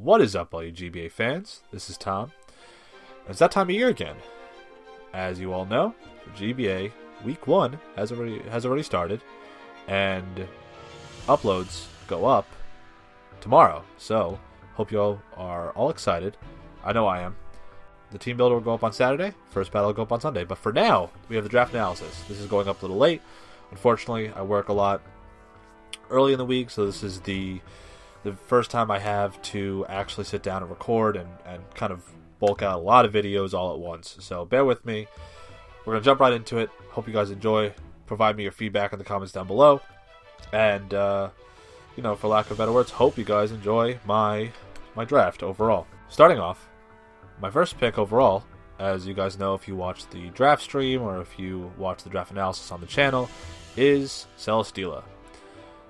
What is up, all you GBA fans? This is Tom. It's that time of year again. As you all know, GBA Week 1 has already started, and uploads go up tomorrow. So, hope you all are all excited. I know I am. The team builder will go up on Saturday. First battle will go up on Sunday. But for now, we have the draft analysis. This is going up a little late. Unfortunately, I work a lot early in the week, so this is the first time I have to actually sit down and record and kind of bulk out a lot of videos all at once. So bear with me. We're going to jump right into it. Hope you guys enjoy. Provide me your feedback in the comments down below. And, for lack of better words, hope you guys enjoy my draft overall. Starting off, my first pick overall, as you guys know if you watch the draft stream or if you watch the draft analysis on the channel, is Celesteela.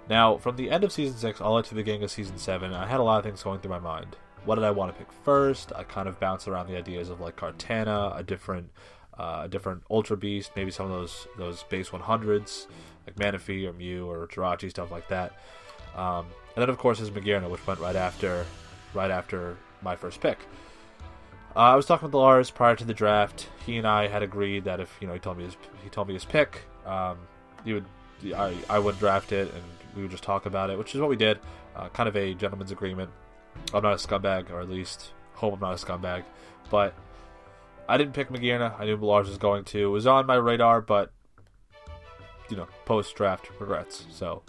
Now, from the end of Season 6 all the way to the beginning of Season 7, I had a lot of things going through my mind. What did I want to pick first? I kind of bounced around the ideas of like Kartana, a different Ultra Beast, maybe some of those base 100s, like Manaphy or Mew or Jirachi, stuff like that. And then, of course, is Magearna, which went right after my first pick. I was talking with Lars prior to the draft. He and I had agreed that if he told me his pick, I would draft it and we would just talk about it, which is what we did. Kind of a gentleman's agreement. I'm not a scumbag, or at least hope I'm not a scumbag. But I didn't pick Magearna. I knew Lars was going to. It was on my radar, but post-draft regrets. So,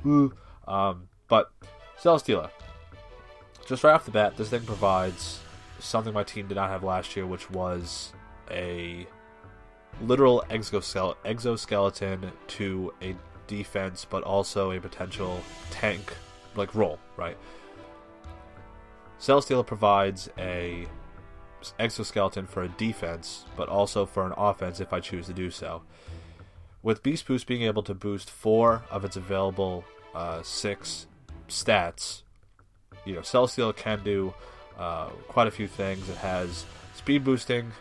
but Celesteela. Just right off the bat, this thing provides something my team did not have last year, which was a literal exoskeleton to a defense, but also a potential tank role, right? Celesteela provides a exoskeleton for a defense, but also for an offense if I choose to do so. With Beast Boost being able to boost 4 of its available 6 stats, Celesteela can do quite a few things. It has speed boosting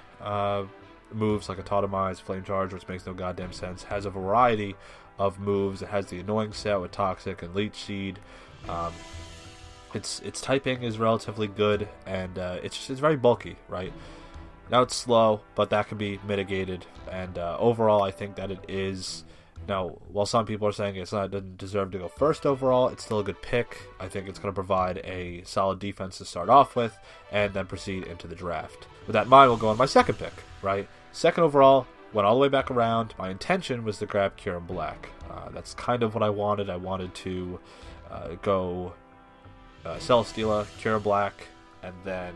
moves like Autotomize, Flame Charge, which makes no goddamn sense. Has a variety of moves. It has the annoying set with Toxic and Leech Seed. Its typing is relatively good, and it's very bulky, right? Now it's slow, but that can be mitigated. And overall, I think that it is. Now, while some people are saying it doesn't deserve to go first overall, it's still a good pick. I think it's going to provide a solid defense to start off with, and then proceed into the draft. With that in mind, we'll go on my second pick, right? Second overall, went all the way back around. My intention was to grab Kyurem Black. That's kind of what I wanted. I wanted to go Celesteela, Kyurem Black, and then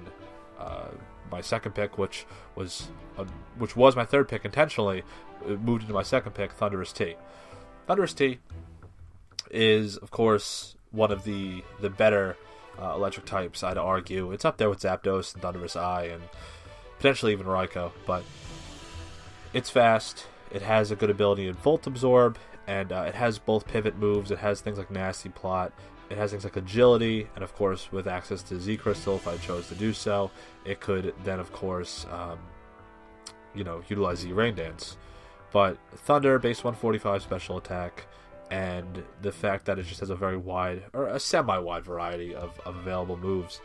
my second pick, which was my third pick intentionally, moved into my second pick, Thundurus-T. Thundurus-T is, of course, one of the better electric types, I'd argue. It's up there with Zapdos and Thundurus-I and potentially even Raikou, but it's fast. It has a good ability in Volt Absorb, and it has both pivot moves. It has things like Nasty Plot. It has things like Agility, and of course, with access to Z Crystal, if I chose to do so, it could then, of course, utilize Z Rain Dance. But Thunder, base 145 special attack, and the fact that it just has a very wide, or a semi-wide variety of available moves,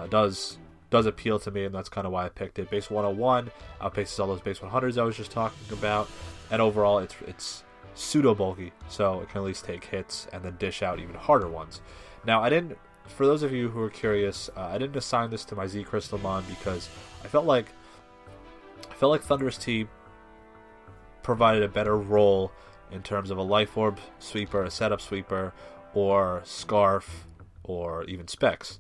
does appeal to me, and that's kind of why I picked it. Base 101 outpaces all those base 100s I was just talking about, and overall, it's pseudo bulky, so it can at least take hits and then dish out even harder ones. Now, for those of you who are curious, I didn't assign this to my Z Crystal Mon because I felt like Thundurus-T provided a better role in terms of a Life Orb sweeper, a setup sweeper, or Scarf, or even Specs,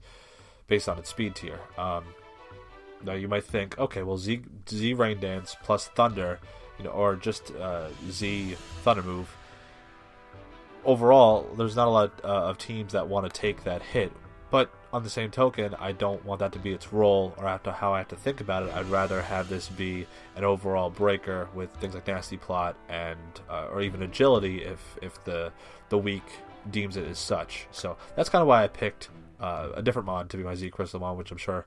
based on its speed tier. Now you might think, okay, well Z Rain Dance plus Thunder, or just Z Thunder move. Overall, there's not a lot of teams that want to take that hit. But on the same token, I don't want that to be its role or how I have to think about it. I'd rather have this be an overall breaker with things like Nasty Plot and or even Agility if the weak deems it as such. So that's kind of why I picked a different mod to be my Z Crystal mod, which I'm sure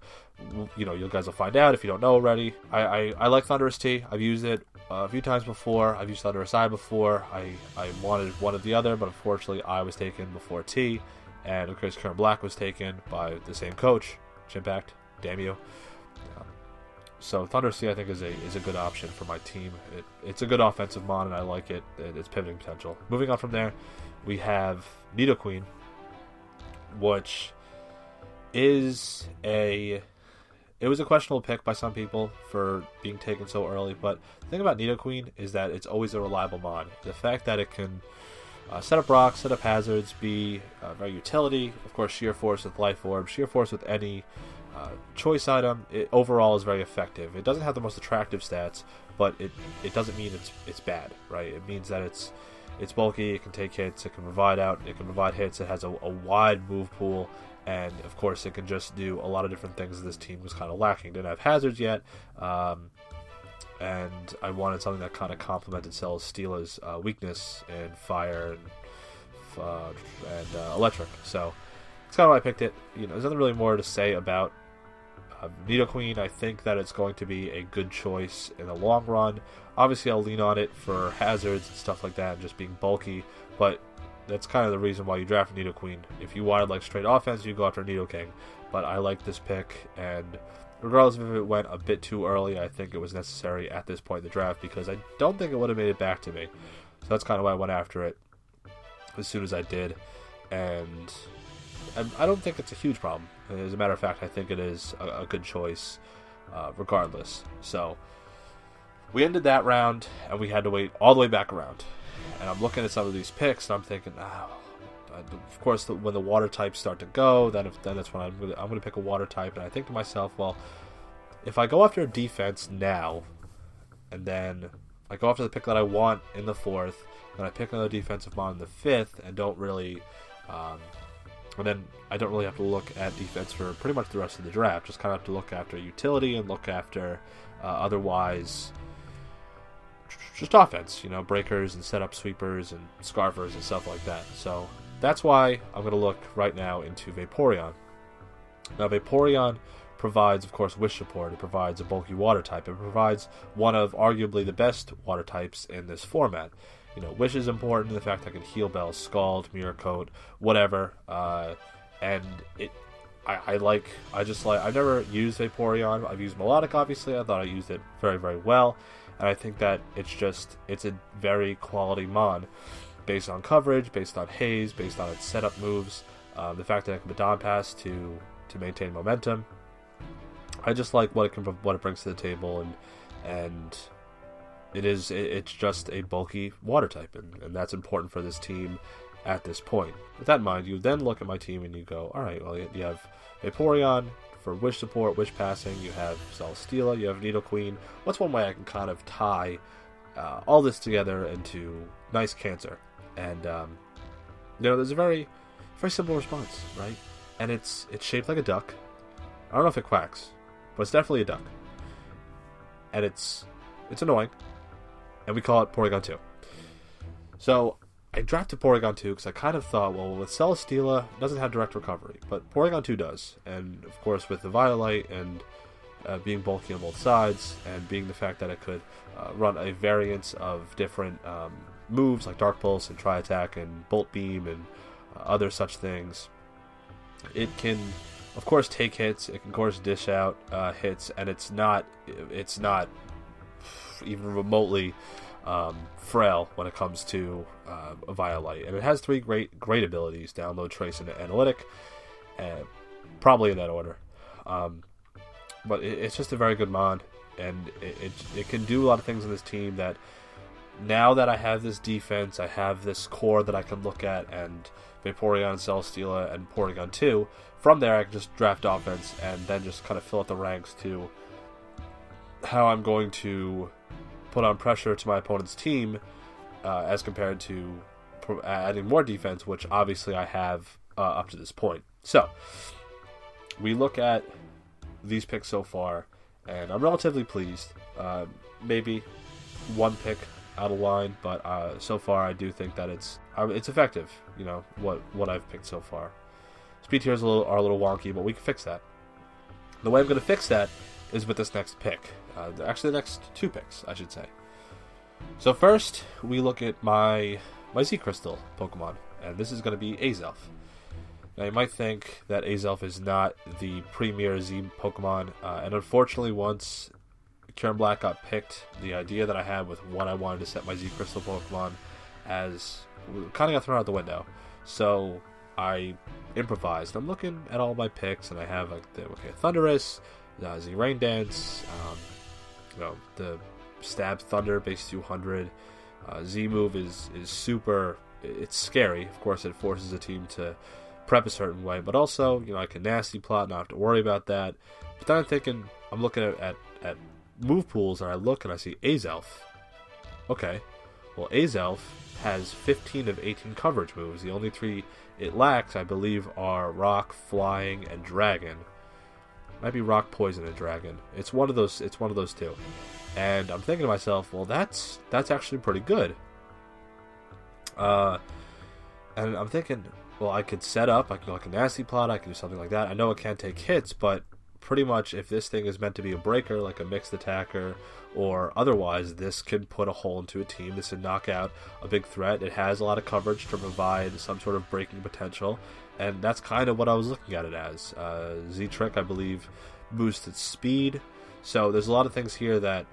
you guys will find out if you don't know already. I like Thundurus-T. I've used it a few times before. I've used Thundurus-I before. I wanted one or the other, but unfortunately I was taken before T. And of course, Kyurem Black was taken by the same coach. Chimpact, damn you. So Thundurus-T I think is a good option for my team. It's a good offensive mon, and I like it. It's pivoting potential. Moving on from there, we have Nidoqueen, which is it was a questionable pick by some people for being taken so early, but the thing about Nidoqueen is that it's always a reliable mon. The fact that it can set up rocks, set up hazards, be very utility, of course Sheer Force with Life Orb, Sheer Force with any choice item, it overall is very effective. It doesn't have the most attractive stats, but it doesn't mean it's bad, right? It means that it's bulky, it can take hits, it can provide hits, it has a wide move pool, and of course it can just do a lot of different things that this team was kind of lacking. Didn't have hazards yet, and I wanted something that kind of complemented Celesteela's weakness in fire and electric. So it's kind of why I picked it. There's nothing really more to say about Nidoqueen. I think that it's going to be a good choice in the long run. Obviously, I'll lean on it for hazards and stuff like that, and just being bulky, but that's kind of the reason why you draft Nidoqueen. If you wanted like straight offense, you go after Nidoking. But I like this pick, and regardless of if it went a bit too early, I think it was necessary at this point in the draft because I don't think it would have made it back to me. So that's kind of why I went after it as soon as I did, and I don't think it's a huge problem. As a matter of fact, I think it is a good choice regardless. So we ended that round, and we had to wait all the way back around. And I'm looking at some of these picks, and I'm thinking, of course, when the water types start to go, then that's when I'm going to pick a water type. And I think to myself, well, if I go after a defense now, and then I go after the pick that I want in the 4th, then I pick another defensive mon in the 5th, and don't really... and then I don't really have to look at defense for pretty much the rest of the draft. Just kind of have to look after utility and look after otherwise just offense. Breakers and setup sweepers and scarfers and stuff like that. So that's why I'm going to look right now into Vaporeon. Now Vaporeon provides, of course, wish support. It provides a bulky water type. It provides one of arguably the best water types in this format. Wish is important. The fact I can heal Bell, Scald, Mirror Coat, whatever. And I've never used Vaporeon. I've used Melodic, obviously. I thought I used it very, very well. And I think that it's a very quality mon. Based on coverage, based on haze, based on its setup moves. The fact that I can Baton Pass to maintain momentum. I just like what it brings to the table, and it's just a bulky water type, and that's important for this team at this point. With that in mind, you then look at my team and you go, alright, well, you have Vaporeon for wish support, wish passing, you have Celesteela, you have Nidoqueen. What's one way I can kind of tie all this together into nice cancer? And there's a very, very simple response, right? And it's shaped like a duck. I don't know if it quacks, but it's definitely a duck. And it's annoying. And we call it Porygon 2. So I drafted Porygon 2 because I kind of thought, well, with Celesteela, it doesn't have direct recovery, but Porygon 2 does. And of course, with the Violite and being bulky on both sides, and being the fact that it could run a variance of different moves like Dark Pulse and Tri Attack and Bolt Beam and other such things, it can, of course, take hits. It can, of course, dish out hits, and it's not even remotely frail when it comes to a Violite. And it has 3 great abilities: Download, Trace, and Analytic, probably in that order. But it's just a very good mon, and it can do a lot of things in this team that, now that I have this defense, I have this core that I can look at, and Vaporeon, Celesteela, and Porygon 2. From there, I can just draft offense and then just kind of fill out the ranks to how I'm going to put on pressure to my opponent's team as compared to adding more defense, which obviously I have up to this point. So, we look at these picks so far, and I'm relatively pleased. Maybe one pick out of line, but so far I do think that it's effective. What I've picked so far. Speed tiers are a little wonky, but we can fix that. The way I'm going to fix that is with this next pick. Actually, the next 2 picks, I should say. So first, we look at my Z Crystal Pokemon, and this is going to be Azelf. Now, you might think that Azelf is not the premier Z Pokemon, and unfortunately, once Pure and Black got picked, the idea that I had with what I wanted to set my Z Crystal Pokemon as kind of got thrown out the window. So I improvised. I'm looking at all my picks, and I have like the Thundurus, Z Rain Dance, the Stab Thunder base 200. Z move is super. It's scary. Of course, it forces a team to prep a certain way, but also I can nasty plot, not have to worry about that. But then I'm thinking, I'm looking at move pools, and I look and I see Azelf. Okay, well, Azelf has 15 of 18 coverage moves. The only 3 it lacks, I believe, are Rock, Flying, and Dragon. Might be Rock, Poison, and Dragon. It's one of those 2. And I'm thinking to myself, well, that's actually pretty good. And I'm thinking, well, I could set up, I can like a nasty plot, I can do something like that. I know it can't take hits, but pretty much if this thing is meant to be a breaker, like a mixed attacker, or otherwise, this can put a hole into a team. This can knock out a big threat. It has a lot of coverage to provide some sort of breaking potential, and that's kind of what I was looking at it as. Z-Trick, I believe, boosts its speed, so there's a lot of things here that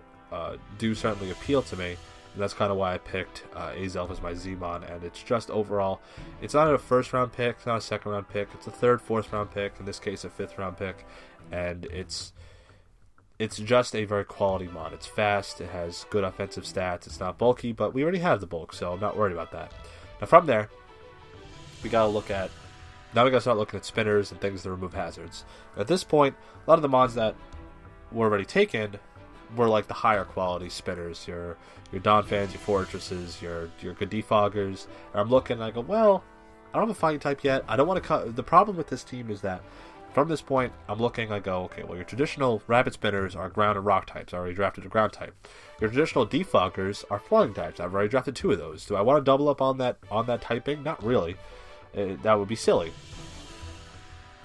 do certainly appeal to me, and that's kind of why I picked Azelf as my Zmon. And it's just overall, it's not a first round pick, it's not a second round pick, it's a third, fourth round pick, in this case a fifth round pick, and it's just a very quality mon. It's fast, it has good offensive stats, it's not bulky, but we already have the bulk, so I'm not worried about that. Now from there, we gotta start looking at spinners and things that remove hazards. At this point, a lot of the mons that were already taken were like the higher quality spinners, your Donphans, your Fortresses, your good defoggers. And I'm looking and I go, well, I don't have a fighting type yet. I don't want to cut. The problem with this team is that from this point, I'm looking, I go, okay, well, your traditional rabbit spinners are ground and rock types. I already drafted a ground type. Your traditional defoggers are flying types. I've already drafted 2 of those. Do I want to double up on that typing? Not really. That would be silly.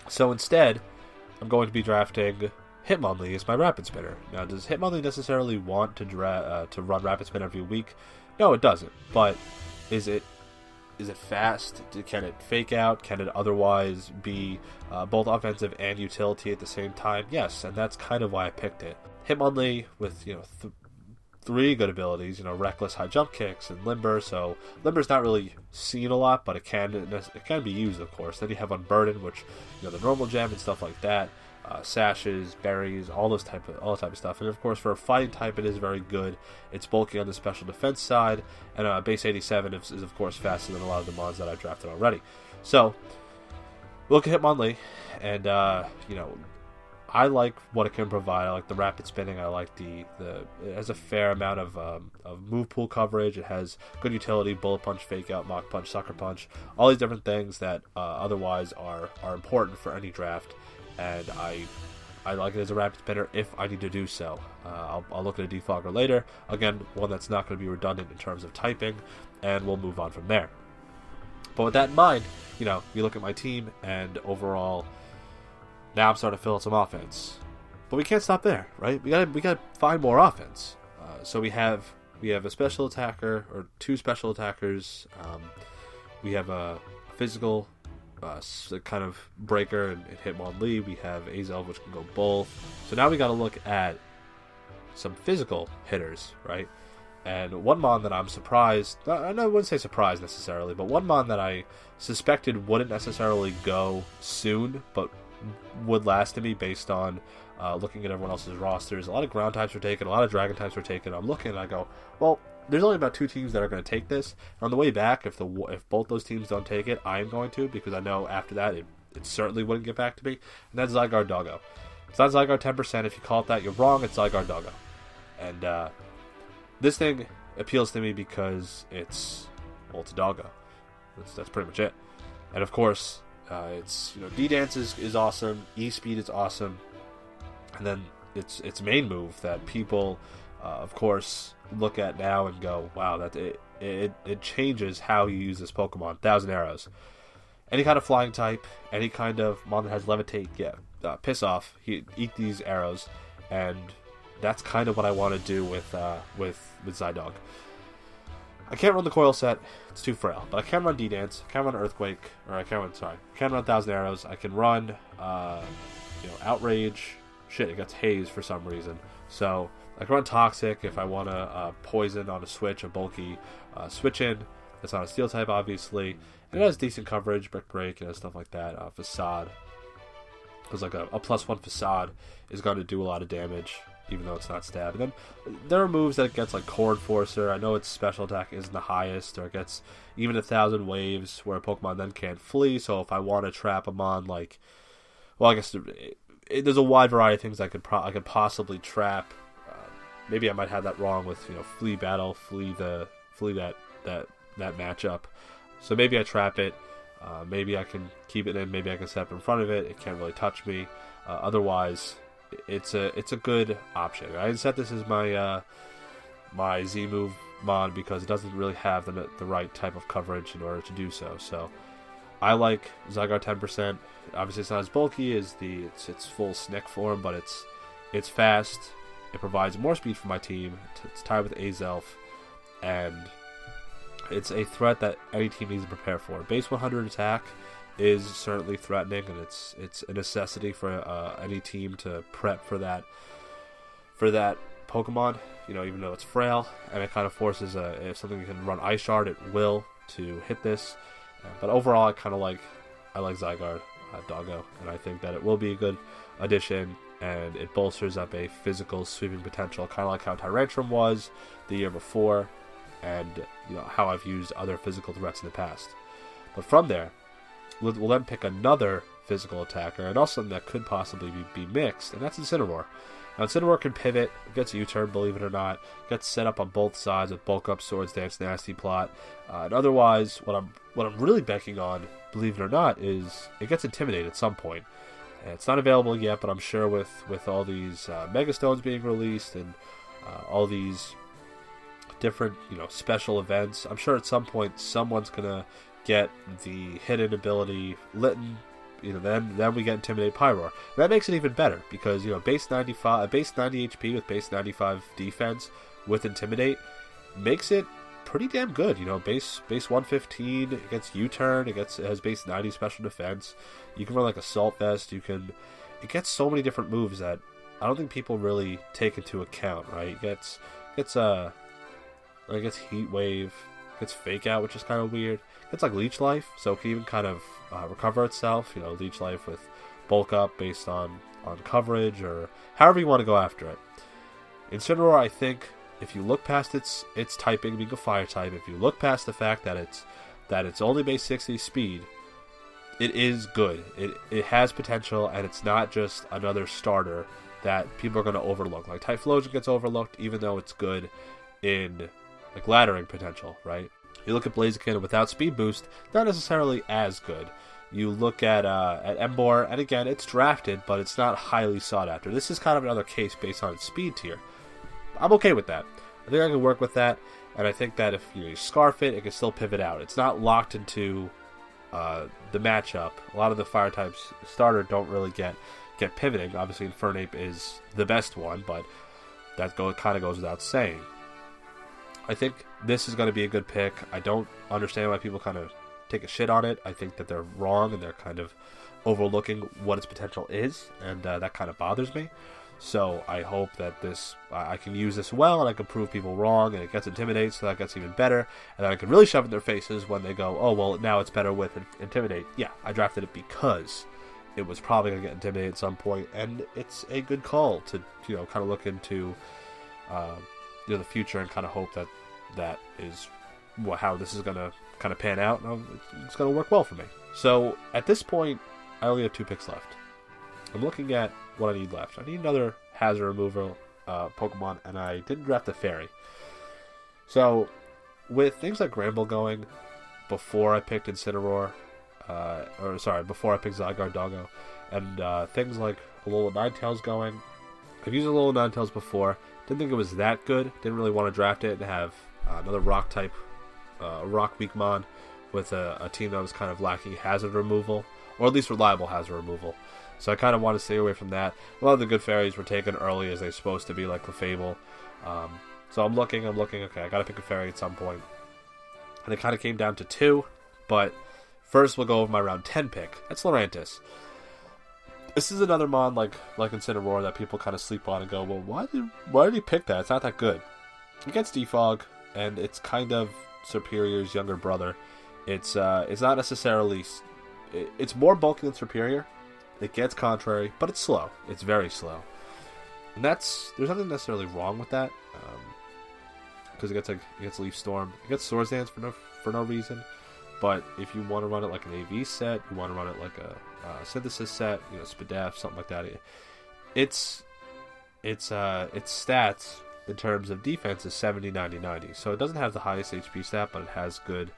So instead, I'm going to be drafting Hitmonlee is my Rapid Spinner. Now, does Hitmonlee necessarily want to run Rapid Spin every week? No, it doesn't. But is it fast? Can it fake out? Can it otherwise be both offensive and utility at the same time? Yes, and that's kind of why I picked it. Hitmonlee with 3 good abilities, Reckless, High Jump Kicks, and Limber. So Limber's not really seen a lot, but it can be used, of course. Then you have Unburden, which the normal gem and stuff like that. Sashes, berries, all that type of stuff. And of course, for a fighting type, it is very good. It's bulky on the special defense side, and base 87 is of course faster than a lot of the mons that I've drafted already. So look at Hitmonlee, and I like what it can provide. I like the rapid spinning. I like the it has a fair amount of move pool coverage. It has good utility, bullet punch, fake out, mock punch, sucker punch, all these different things that otherwise are important for any draft. And I like it as a rapid spinner if I need to do so. I'll look at a defogger later. Again, one that's not going to be redundant in terms of typing, and we'll move on from there. But with that in mind, you look at my team, and overall, now I'm starting to fill out some offense. But we can't stop there, right? We gotta find more offense. So we have a special attacker, or 2 special attackers. We have a physical kind of breaker and Hitmonlee. We have Azelf, which can go both. So now we got to look at some physical hitters, right? And one mon that I'm surprised, I wouldn't say surprised necessarily, but one mon that I suspected wouldn't necessarily go soon, but would last to me based on looking at everyone else's rosters. A lot of ground types were taken, a lot of dragon types were taken. I'm looking and I go, well, there's only about 2 teams that are going to take this. And on the way back, if both those teams don't take it, I am going to, because I know after that it certainly wouldn't get back to me. And that's Zygarde Doggo. It's not Zygarde 10%. If you call it that, you're wrong. It's Zygarde Doggo. And this thing appeals to me because it's a Doggo. That's pretty much it. And of course, it's D-Dance is awesome. E-Speed is awesome. And then its main move that people, of course, look at now and go, wow, that it changes how you use this Pokemon. 1,000 Arrows. Any kind of flying type, any kind of mon that has levitate, piss off. Eat these arrows, and that's kind of what I want to do with Zydog. I can't run the Coil set. It's too frail. But I can run D-Dance. I can run Earthquake. Or I can run 1,000 Arrows. I can run, Outrage. Shit, it gets Haze for some reason. So I can run Toxic if I want to Poison on a switch, a bulky switch in. That's not a Steel type, obviously. And it has decent coverage, Brick Break, stuff like that. Facade. Because like a +1 Facade is going to do a lot of damage, even though it's not stab. And then there are moves that it gets like Core Enforcer. I know its special attack isn't the highest, or it gets even 1,000 waves where a Pokemon then can't flee. So if I want to trap them on, like, well, I guess there's a wide variety of things I could possibly trap. Maybe I might have that wrong with Flee Battle, flee that matchup. So maybe I trap it. Maybe I can keep it in. Maybe I can step in front of it. It can't really touch me. Otherwise, it's a good option. I set this as my my Z move mod because it doesn't really have the right type of coverage in order to do so. So I like Zygarde 10%. Obviously, it's not as bulky as its full Snick form, but it's fast. It provides more speed for my team. It's tied with Azelf, and it's a threat that any team needs to prepare for. Base 100 attack is certainly threatening, and it's a necessity for any team to prep for that Pokemon. Even though it's frail, and it kind of forces if something can run Ice Shard, it will to hit this. But overall, I like Zygarde Doggo, and I think that it will be a good addition, and it bolsters up a physical sweeping potential, kind of like how Tyrantrum was the year before, and how I've used other physical threats in the past. But from there, we'll then pick another physical attacker, and also something that could possibly be mixed, and that's Incineroar. Now, Incineroar can pivot, gets a U-turn, believe it or not, gets set up on both sides with Bulk Up, Swords Dance, Nasty Plot, and otherwise, what I'm really banking on, believe it or not, is it gets Intimidate at some point. And it's not available yet, but I'm sure with all these Mega Stones being released and all these different special events, I'm sure at some point someone's gonna get the hidden ability Litten. Then we get Intimidate Pyroar. That makes it even better because base 90 HP with base 95 defense with Intimidate makes it pretty damn good. Base 115, it gets U-turn, it has base 90 special defense. You can run like Assault Vest. It gets so many different moves that I don't think people really take into account. Right? It gets Heat Wave, gets Fake Out, which is kind of weird. It's like Leech Life, so it can even kind of recover itself. Leech Life with Bulk Up based on coverage, or however you want to go after it. Incineroar, I think, if you look past its typing being a fire type, if you look past the fact that it's only base 60 speed, it is good. It has potential, and it's not just another starter that people are going to overlook. Like Typhlosion gets overlooked, even though it's good in like laddering potential, right? You look at Blaziken without speed boost, not necessarily as good. You look at Emboar, and again, it's drafted, but it's not highly sought after. This is kind of another case based on its speed tier. I'm okay with that. I think I can work with that, and I think that if you Scarf it can still pivot out. It's not locked into the matchup. A lot of the fire types starter don't really get pivoting. Obviously, Infernape is the best one, but that kind of goes without saying. I think this is going to be a good pick. I don't understand why people kind of take a shit on it. I think that they're wrong, and they're kind of overlooking what its potential is, and that kind of bothers me. So I hope that I can use this well, and I can prove people wrong, and it gets Intimidate, so that gets even better, and then I can really shove it in their faces when they go, oh, well, now it's better with Intimidate. Yeah, I drafted it because it was probably going to get Intimidate at some point, and it's a good call to, kind of look into the future and kind of hope that is how this is going to kind of pan out, and it's going to work well for me. So at this point, I only have 2 picks left. I'm looking at what I need left. I need another hazard removal Pokemon, and I didn't draft a Fairy. So with things like Gramble going before I picked Incineroar, before I picked Zygarde Doggo, and things like Alola Ninetales going, I've used Alola Ninetales before. Didn't think it was that good. Didn't really want to draft it and have another rock type, rock weak mon with a team that was kind of lacking hazard removal, or at least reliable hazard removal. So I kind of want to stay away from that. A lot of the good fairies were taken early as they're supposed to be, like Clefable. So I'm looking, okay, I got to pick a fairy at some point. and it kind of came down to 2. But first, we'll go over my round 10 pick. That's Lurantis. This is another mon like Incineroar that people kind of sleep on and go, well, why did he pick that? It's not that good. It gets Defog, and it's kind of Serperior's younger brother. It's not necessarily... It's more bulky than Serperior. It gets Contrary, but it's slow. It's very slow. And there's nothing necessarily wrong with that. Because it gets Leaf Storm. It gets Swords Dance for no reason. But if you want to run it like an AV set, you want to run it like a Synthesis set, Spadef, something like that. Its stats in terms of defense is 70, 90, 90. So it doesn't have the highest HP stat, but it has good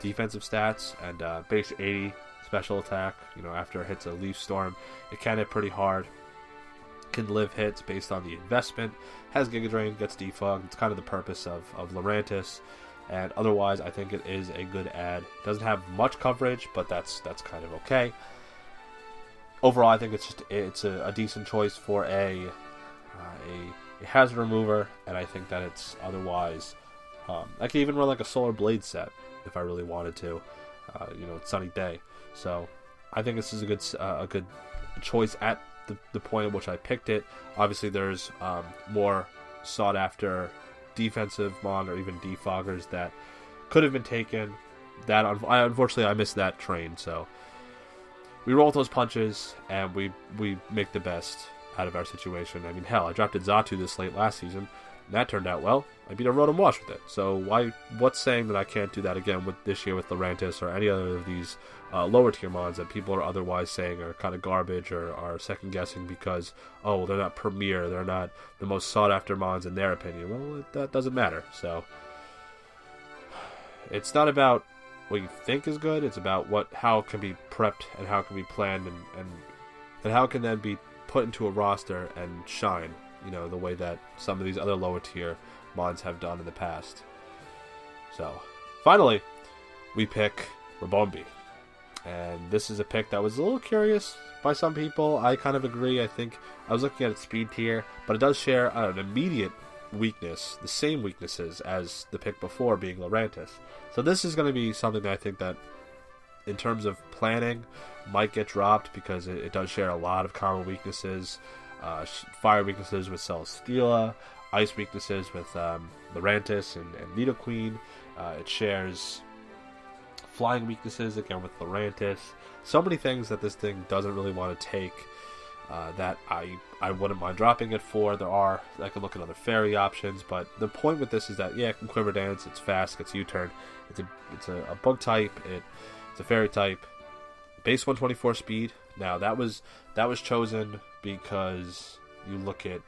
defensive stats and base 80 special attack. After it hits a Leaf Storm, it can hit pretty hard. Can live hits based on the investment. Has Giga Drain, gets Defog. It's kind of the purpose of Lurantis. And otherwise, I think it is a good ad. Doesn't have much coverage, but that's kind of okay. Overall, I think it's a decent choice for a hazard remover, and I think that it's otherwise. I could even run like a Solar Blade set if I really wanted to. It's sunny day, so I think this is a good choice at the point at which I picked it. Obviously, there's more sought after defensive mon or even defoggers that could have been taken. That unfortunately I missed that train, so we roll those punches and we make the best out of our situation. I mean, hell, I drafted Xatu this late last season, and that turned out well. I beat a Rotom Wash with it, so what's saying that I can't do that again with this year with Lurantis or any other of these lower tier mons that people are otherwise saying are kind of garbage or are second guessing because, oh, they're not premier, they're not the most sought after mons in their opinion. Well, that doesn't matter. So it's not about what you think is good, it's about how it can be prepped and how it can be planned and how it can then be put into a roster and shine, the way that some of these other lower tier mons have done in the past. So finally, we pick Rabombi. And this is a pick that was a little curious by some people. I kind of agree. I think I was looking at its speed tier, but it does share an immediate weakness, the same weaknesses as the pick before, being Lurantis. So this is going to be something that I think that, in terms of planning, might get dropped because it does share a lot of common weaknesses. Fire weaknesses with Celesteela, ice weaknesses with Lurantis and Nidoqueen. It shares flying weaknesses again with Lurantis. So many things that this thing doesn't really want to take that I wouldn't mind dropping it for. I could look at other fairy options, but the point with this is that it can Quiver Dance, it's fast, gets U-turn, it's a bug type, it's a fairy type, base 124 speed. Now that was chosen because you look at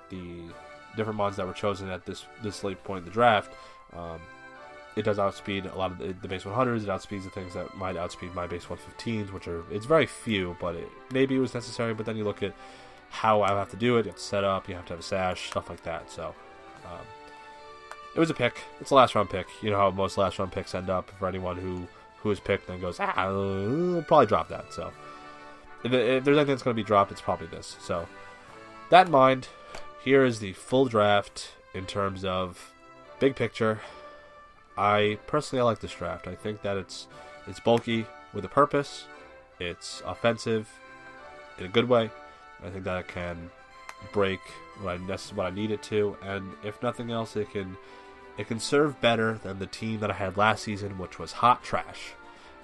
the different mons that were chosen at this late point in the draft. It does outspeed a lot of the base 100s. It outspeeds the things that might outspeed my base 115s, it's very few, but maybe it was necessary. But then you look at how I have to do it. You have to set up, you have to have a sash, stuff like that. So it was a pick. It's a last round pick. You know how most last round picks end up for anyone who is picked and goes, I'll probably drop that. So if there's anything that's going to be dropped, it's probably this. So that in mind, here is the full draft in terms of big picture. I personally like this draft. I think that it's bulky with a purpose. It's offensive in a good way. I think that it can break what I need it to, and if nothing else, it can serve better than the team that I had last season, which was hot trash.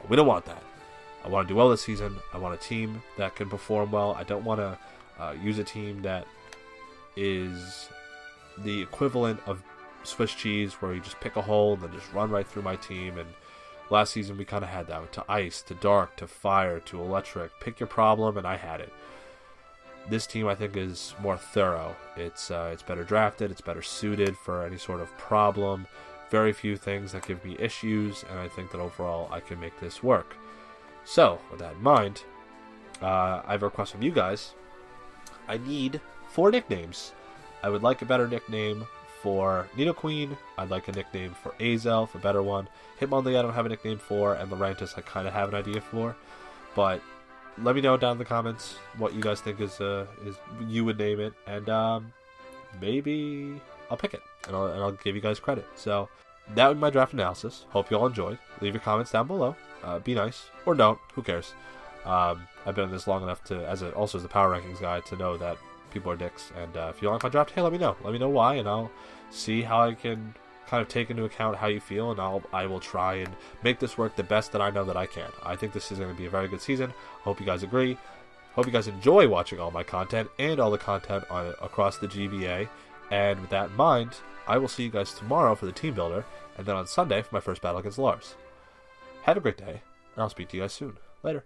We don't want that. I want to do well this season. I want a team that can perform well. I don't want to use a team that is the equivalent of Swiss cheese, where you just pick a hole and then just run right through my team. And last season we kind of had that, to ice, to dark, to fire, to electric. Pick your problem, and I had it. This team, I think, is more thorough. It's better drafted. It's better suited for any sort of problem. Very few things that give me issues, and I think that overall I can make this work. So, with that in mind, I have a request from you guys. I need 4 nicknames. I would like a better nickname for Nidoqueen. I'd like a nickname for Azelf, a better one. Hitmonlee I don't have a nickname for, and Lurantis I kind of have an idea for. But let me know down in the comments what you guys think is you would name it, and maybe I'll pick it, and I'll give you guys credit. So that would be my draft analysis. Hope you all enjoyed. Leave your comments down below. Be nice. Or don't. Who cares? I've been in this long enough to, also as the power rankings guy, to know that people are dicks. And if you don't like my draft, hey, let me know. Let me know why, and I'll see how I can kind of take into account how you feel, and I will try and make this work the best that I know that I can. I think this is going to be a very good season. Hope you guys agree. Hope you guys enjoy watching all my content and all the content across the GBA. And with that in mind, I will see you guys tomorrow for the team builder, and then on Sunday for my first battle against Lars. Have a great day, and I'll speak to you guys soon. Later.